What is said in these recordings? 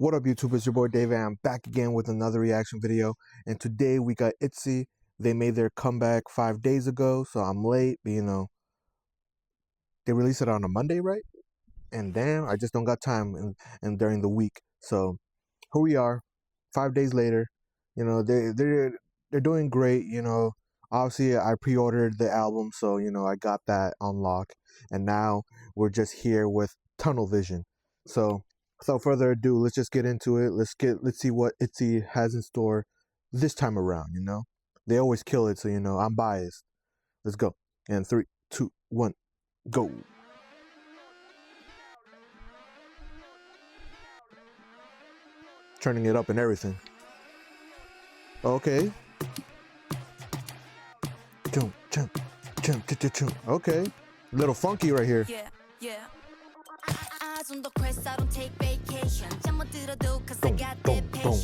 What up, YouTube? It's your boy Dave, and I'm back again with another reaction video. And today we got Itzy. They made their comeback 5 days ago, so I'm late. But, they released it on a Monday, right? And damn, I just don't got time and during the week. So here we are, 5 days later. They're doing great. Obviously I pre-ordered the album, so I got that on lock, and now we're just here with Tunnel Vision. So without further ado, let's just get into it. Let's see what Itzy has in store this time around. They always kill it, so I'm biased. Let's go. And 3, 2, 1, go. Turning it up and everything. Okay. Okay. A little funky right here. Yeah.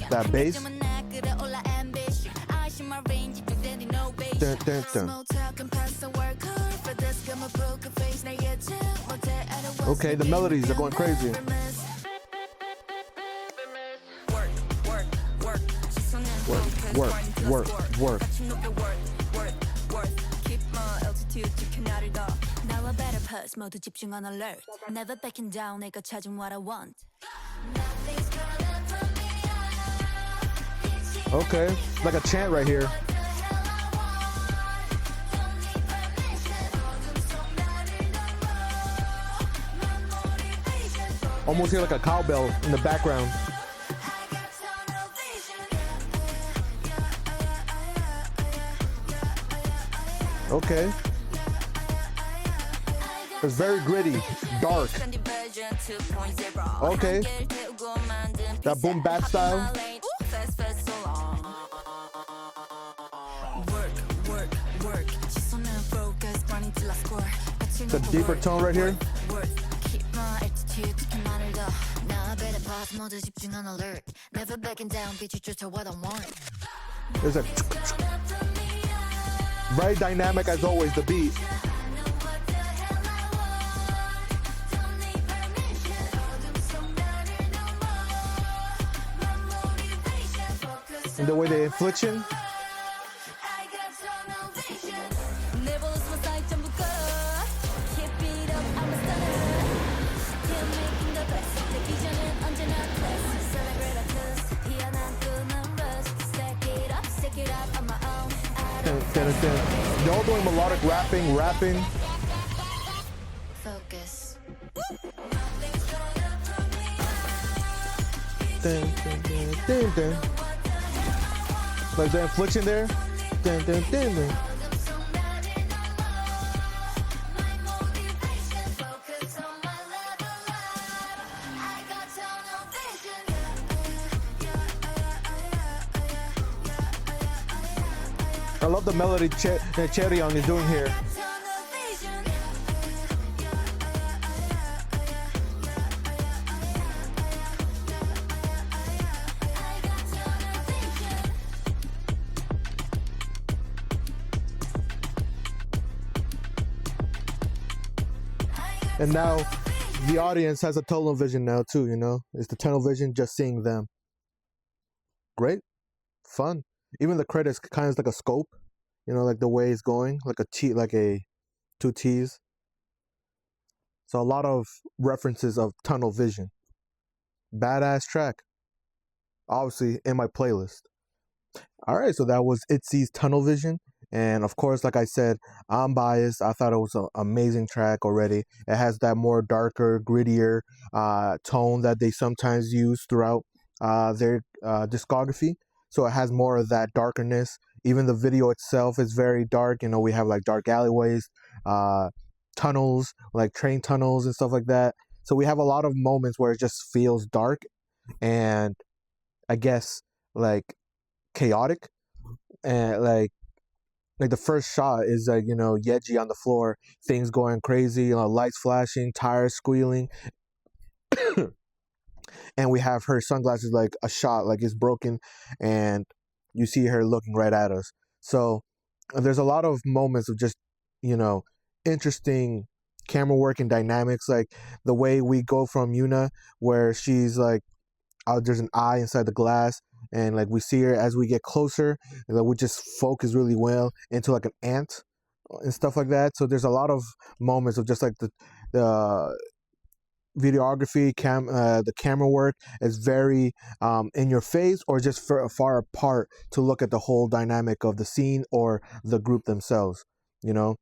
That bass. Okay, the melodies are going crazy. Work. Keep my altitude, 그날을 더 Now I better pause, 모두 집중 on alert. Never backing down, 내가 찾은 what I want. Okay, like a chant right here. Almost hear like a cowbell in the background. Okay. It's very gritty, dark. Okay. That boom bap style. The deeper tone right here. There's a very dynamic as always, the beat. And the way the inflection. They're all doing melodic rapping. Focus. Like the inflection there. I love the melody Cherry is doing here. And now the audience has a tunnel vision now too, It's the tunnel vision, just seeing them. Great. Fun. Even the credits kind of like a scope, like the way it's going, like a 2 T's. So a lot of references of tunnel vision. Badass track. Obviously in my playlist. All right, so that was Itzy's Tunnel Vision. And of course, like I said, I'm biased. I thought it was an amazing track already. It has that more darker, grittier tone that they sometimes use throughout their discography. So it has more of that darkness. Even the video itself is very dark. We have like dark alleyways, tunnels, like train tunnels and stuff like that. So we have a lot of moments where it just feels dark and I guess like chaotic. And like the first shot is like, Yeji on the floor, things going crazy, lights flashing, tires squealing. And we have her sunglasses like a shot, like it's broken, and you see her looking right at us. So there's a lot of moments of just, interesting camera work and dynamics, like the way we go from Yuna, where she's like there's an eye inside the glass, and like we see her as we get closer, and then we just focus really well into like an ant and stuff like that. So there's a lot of moments of just like the videography, the camera work is very in your face or just far apart to look at the whole dynamic of the scene or the group themselves, you know.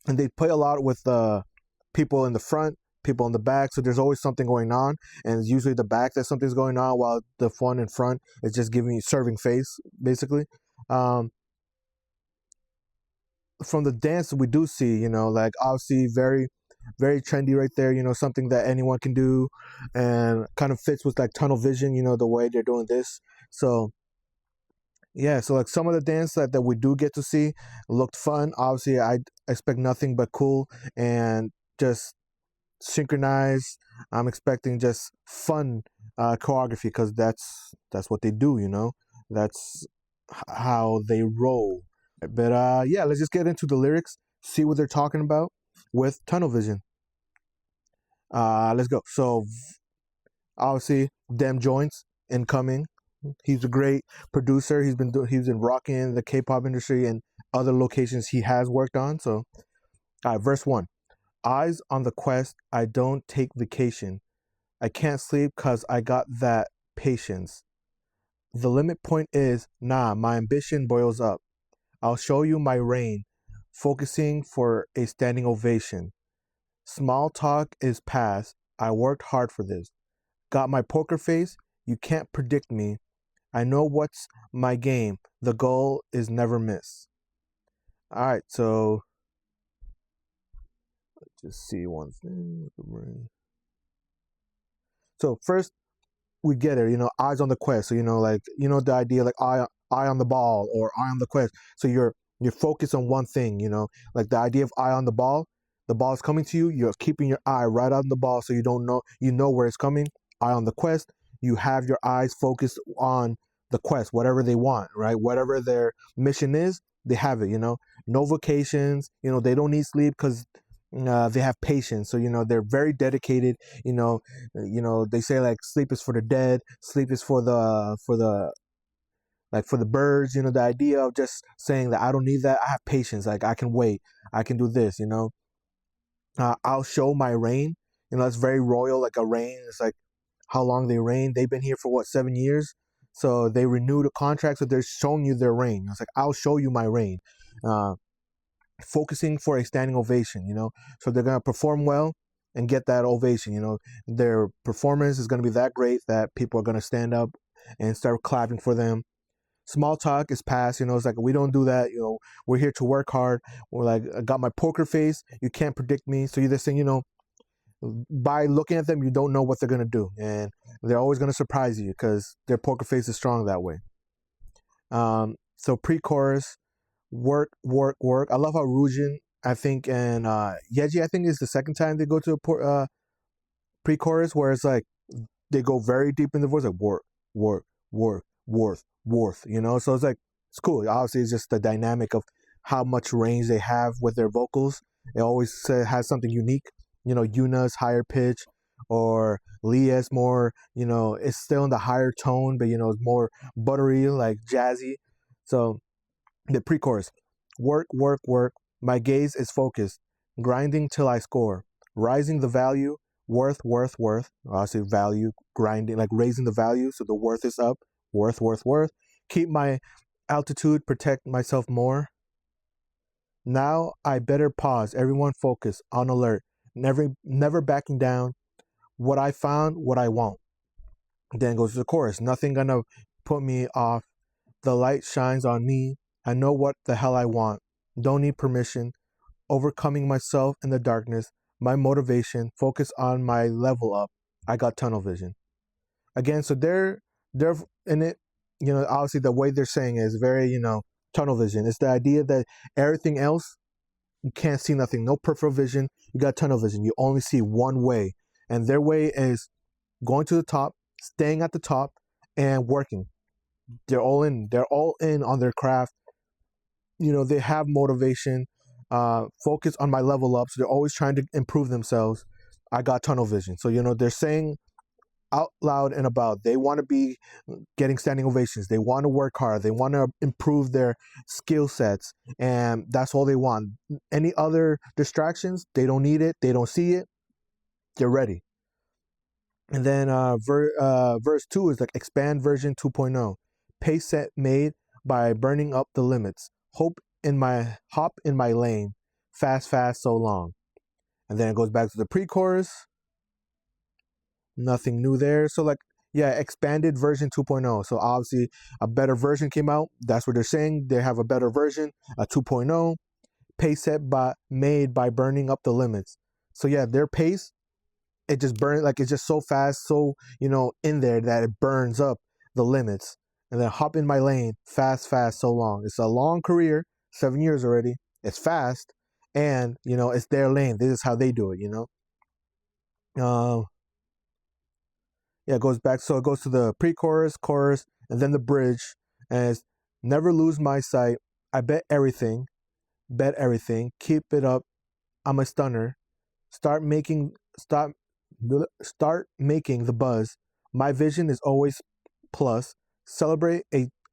And they play a lot with the people in the front, people in the back, so there's always something going on, and it's usually the back that something's going on, while the one in front is just giving you serving face, basically. um, from the dance we do see, you know, like obviously very very trendy right there, you know, something that anyone can do and kind of fits with like tunnel vision, you know, the way they're doing this. So yeah, so like some of the dance that we do get to see looked fun. Obviously I expect nothing but cool and just synchronized. I'm expecting just fun choreography because that's what they do, you know. That's how they roll. But yeah, let's just get into the lyrics, see what they're talking about with tunnel vision. Let's go. So obviously, Dem Joints incoming. He's a great producer. He's been rocking the K-pop industry and other locations he has worked on. So, all right, verse 1. Eyes on the quest. I don't take vacation. I can't sleep cause I got that patience. The limit point is nah. My ambition boils up. I'll show you my reign. Focusing for a standing ovation. Small talk is past. I worked hard for this. Got my poker face. You can't predict me. I know what's my game. The goal is never miss. All right, so let's just see one thing. So first, we get it, you know, eyes on the quest. So you know, like you know the idea, like eye on the ball or eye on the quest. So you're focused on one thing, you know, like the idea of eye on the ball. The ball is coming to you. You're keeping your eye right on the ball, so you know where it's coming. Eye on the quest. You have your eyes focused on the quest, whatever they want, right? Whatever their mission is, they have it. You know, no vacations. You know, they don't need sleep because they have patience. So you know they're very dedicated. You know, they say like sleep is for the dead, sleep is for the birds. You know, the idea of just saying that I don't need that. I have patience. Like I can wait. I can do this. You know, I'll show my reign. You know, it's very royal. Like a reign. It's like how long they reign. They've been here for what 7 years. So they renewed a contract. So they're showing you their reign. It's like I'll show you my reign. Uh, Focusing for a standing ovation, you know. So they're gonna perform well and get that ovation, you know. Their performance is gonna be that great that people are gonna stand up and start clapping for them. Small talk is past, you know. It's like we don't do that, you know. We're here to work hard. We're like, I got my poker face. You can't predict me. So you're just saying, you know, by looking at them, you don't know what they're gonna do, and they're always gonna surprise you because their poker face is strong that way. So pre-chorus, work, work, work. I love how Rujin, I think, and Yeji, I think, is the second time they go to a pre-chorus where it's like they go very deep in the voice, like work, work, work, worth, worth. You know, so it's like it's cool. Obviously, it's just the dynamic of how much range they have with their vocals. It always has something unique. You know, Yuna's higher pitch, or Leah's more. You know, it's still in the higher tone, but you know, it's more buttery, like jazzy. So the pre-chorus. Work, work, work. My gaze is focused. Grinding till I score. Rising the value. Worth, worth, worth. Obviously value. Grinding, like raising the value. So the worth is up. Worth, worth, worth. Keep my altitude. Protect myself more. Now I better pause. Everyone focus. On alert. Never backing down. What I found, what I want. Then goes to the chorus. Nothing gonna put me off. The light shines on me. I know what the hell I want. Don't need permission. Overcoming myself in the darkness. My motivation. Focus on my level up. I got tunnel vision. Again, so they're in it. You know, obviously the way they're saying it is very, you know, tunnel vision. It's the idea that everything else you can't see nothing. No peripheral vision. You got tunnel vision. You only see one way, and their way is going to the top, staying at the top, and working. They're all in. They're all in on their craft. You know, they have motivation. Focus on my level up. So they're always trying to improve themselves. I got tunnel vision. So you know, they're saying out loud and about. They want to be getting standing ovations. They want to work hard. They want to improve their skill sets, and that's all they want. Any other distractions, they don't need it. They don't see it. They're ready. And then verse 2 is like expand version 2.0. Pace set made by burning up the limits. Hop in my lane. Fast, fast, so long. And then it goes back to the pre-chorus. Nothing new there. So like, yeah, expanded version 2.0. So obviously a better version came out. That's what they're saying. They have a better version, a 2.0. Pace set made by burning up the limits. So yeah, their pace, it just burns, like it's just so fast, so in there that it burns up the limits. And then hop in my lane, fast, fast, so long. It's a long career, 7 years already. It's fast, and it's their lane. This is how they do it. Yeah, it goes back. So it goes to the pre-chorus, chorus, and then the bridge. And it's never lose my sight. I bet everything. Keep it up. I'm a stunner. Start making start start making the buzz. My vision is always plus. Celebrate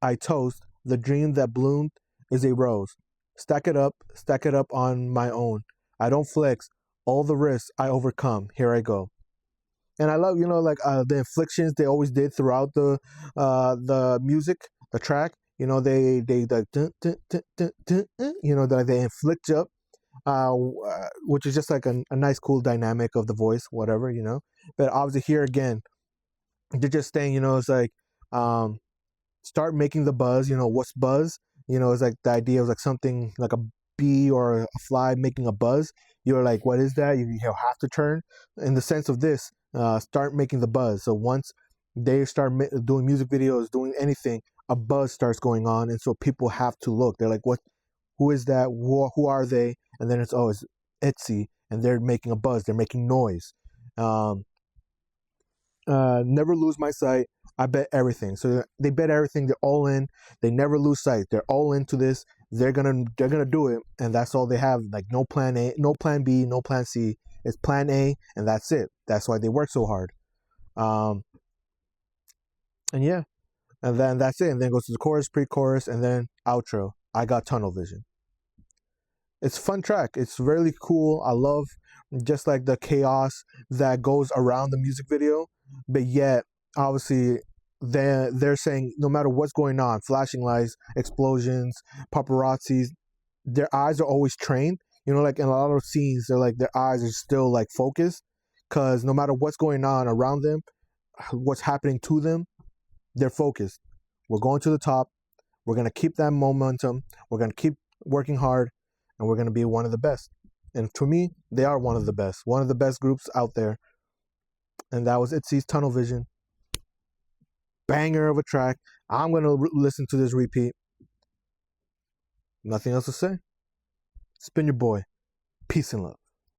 I toast. The dream that bloomed is a rose. Stack it up on my own. I don't flex. All the risks I overcome. Here I go. And I love, like the inflections they always did throughout the music, the track. They like they inflict up, which is just like a nice, cool dynamic of the voice, whatever. But obviously here again, they're just saying, it's like, start making the buzz. What's buzz? It's like the idea of like something like a bee or a fly making a buzz. You're like, what is that? You have to turn. In the sense of this, start making the buzz. So once they start doing music videos, doing anything, a buzz starts going on, and so people have to look. They're like, what? Who is that? Who are they? And then it's Itzy, and they're making a buzz. They're making noise. Never lose my sight. I bet everything. So they bet everything. They're all in. They never lose sight. They're all into this. They're gonna do it, and that's all they have. Like no plan A, no plan B, no plan C. It's plan A, and that's it. That's why they work so hard. And yeah, and then that's it. And then it goes to the chorus, pre-chorus, and then outro. I got tunnel vision. It's a fun track. It's really cool. I love just like the chaos that goes around the music video, but yet obviously they're saying no matter what's going on, flashing lights, explosions, paparazzis, their eyes are always trained. Like in a lot of scenes, they're like their eyes are still like focused, because no matter what's going on around them, what's happening to them, they're focused. We're going to the top. We're gonna keep that momentum. We're gonna keep working hard, and we're gonna be one of the best. And to me, they are one of the best groups out there. And that was Itzy's Tunnel Vision. Banger of a track. I'm gonna listen to this repeat. Nothing else to say. Spin your boy. Peace and love.